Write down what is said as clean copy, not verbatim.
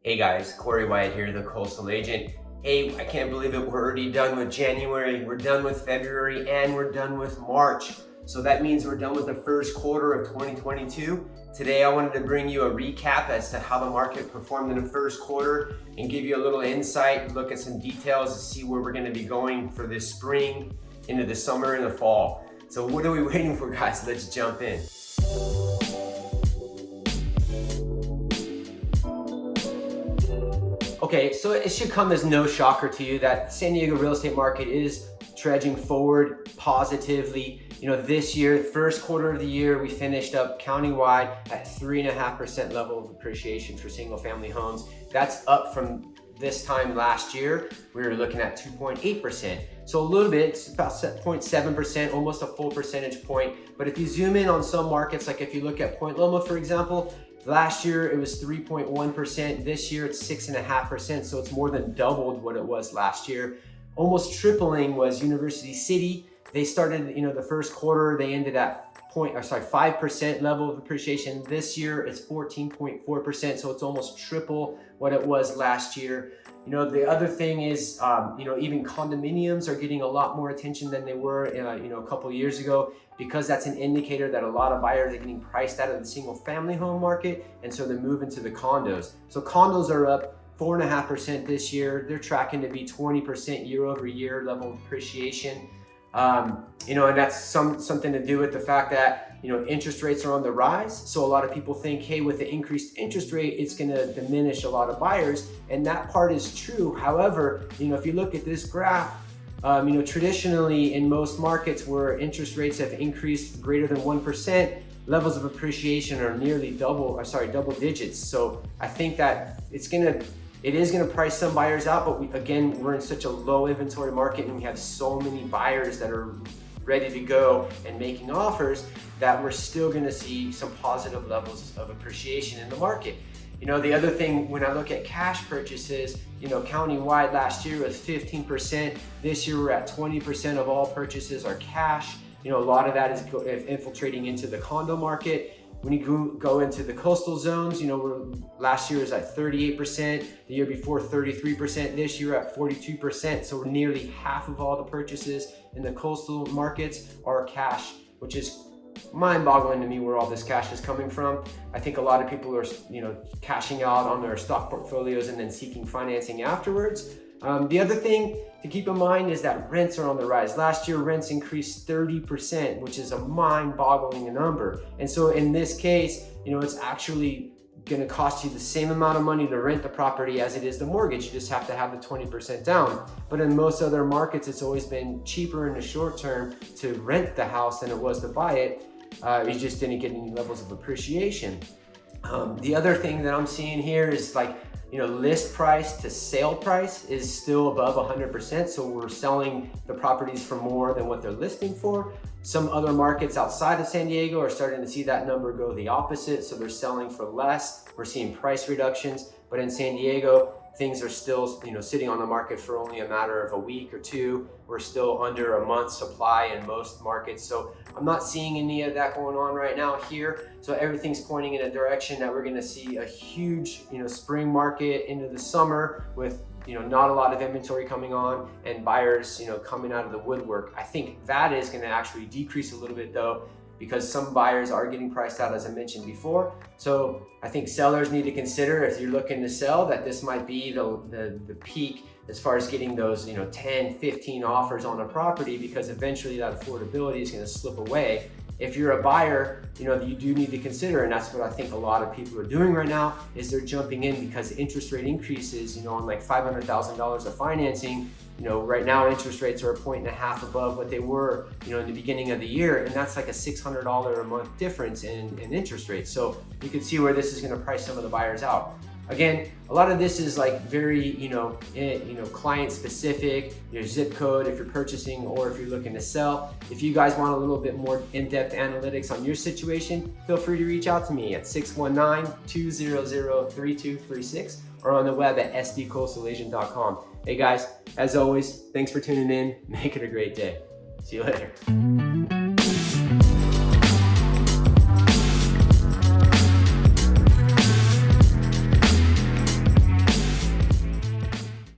Hey guys, Wyatt here, the Coastal Agent. Hey, I can't believe it, we're already done with January, we're done with February, and we're done with March. So that means we're done with the first quarter of 2022. Today I wanted to bring you a recap as to how the market performed in the first quarter and give you a little insight, look at some details to see where we're gonna be going for this spring, into the summer and the fall. So what are we waiting for, guys? Let's jump in. Okay, so it should come as no shocker to you that San Diego real estate market is trudging forward positively. You know, this year, first quarter of the year, we finished up countywide at 3.5% level of appreciation for single family homes. That's up from this time last year. We were looking at 2.8%. So a little bit, it's about 0.7%, almost a full percentage point. But if you zoom in on some markets, like if you look at Point Loma, for example, last year it was 3.1%, this year it's 6.5%, so it's more than doubled what it was last year. Almost tripling was University City. They started, the first quarter, they ended at 5% level of appreciation. This year it's 14.4%, so it's almost triple what it was last year. The other thing is, even condominiums are getting a lot more attention than they were, a couple of years ago, because that's an indicator that a lot of buyers are getting priced out of the single family home market, and so they're moving to the condos. So condos are up 4.5% this year. They're tracking to be 20% year over year level of appreciation. And that's something to do with the fact that, interest rates are on the rise. So a lot of people think, hey, with the increased interest rate, it's going to diminish a lot of buyers. And that part is true. However, if you look at this graph, traditionally in most markets where interest rates have increased greater than 1%, levels of appreciation are nearly double digits. So I think that it is going to price some buyers out, but we're in such a low inventory market and we have so many buyers that are ready to go and making offers that we're still going to see some positive levels of appreciation in the market. The other thing, when I look at cash purchases, countywide last year was 15%. This year we're at 20% of all purchases are cash. A lot of that is infiltrating into the condo market. When you go into the coastal zones, last year was at 38%, the year before 33%, this year at 42%. So nearly half of all the purchases in the coastal markets are cash, which is mind-boggling to me where all this cash is coming from. I think a lot of people are, cashing out on their stock portfolios and then seeking financing afterwards. The other thing to keep in mind is that rents are on the rise. Last year, rents increased 30%, which is a mind-boggling number. And so in this case, it's actually gonna cost you the same amount of money to rent the property as it is the mortgage. You just have to have the 20% down. But in most other markets, it's always been cheaper in the short term to rent the house than it was to buy it. You just didn't get any levels of appreciation. The other thing that I'm seeing here is list price to sale price is still above 100%. So we're selling the properties for more than what they're listing for. Some other markets outside of San Diego are starting to see that number go the opposite. So they're selling for less. We're seeing price reductions, but in San Diego, things are still, sitting on the market for only a matter of a week or two. We're still under a month's supply in most markets. So I'm not seeing any of that going on right now here. So everything's pointing in a direction that we're gonna see a huge, spring market into the summer with, not a lot of inventory coming on and buyers, coming out of the woodwork. I think that is gonna actually decrease a little bit though, because some buyers are getting priced out, as I mentioned before. So I think sellers need to consider, if you're looking to sell, that this might be the peak as far as getting those 10, 15 offers on a property, because eventually that affordability is gonna slip away. If you're a buyer, you do need to consider, and that's what I think a lot of people are doing right now, is they're jumping in because interest rate increases, on like $500,000 of financing. Right now interest rates are 1.5 points above what they were, in the beginning of the year, and that's like a $600 a month difference in interest rates. So you can see where this is going to price some of the buyers out. Again, a lot of this is like very, client specific, your zip code if you're purchasing or if you're looking to sell. If you guys want a little bit more in-depth analytics on your situation, feel free to reach out to me at 619-200-3236 or on the web at sdcoastalagent.com. Hey guys, as always, thanks for tuning in. Make it a great day. See you later.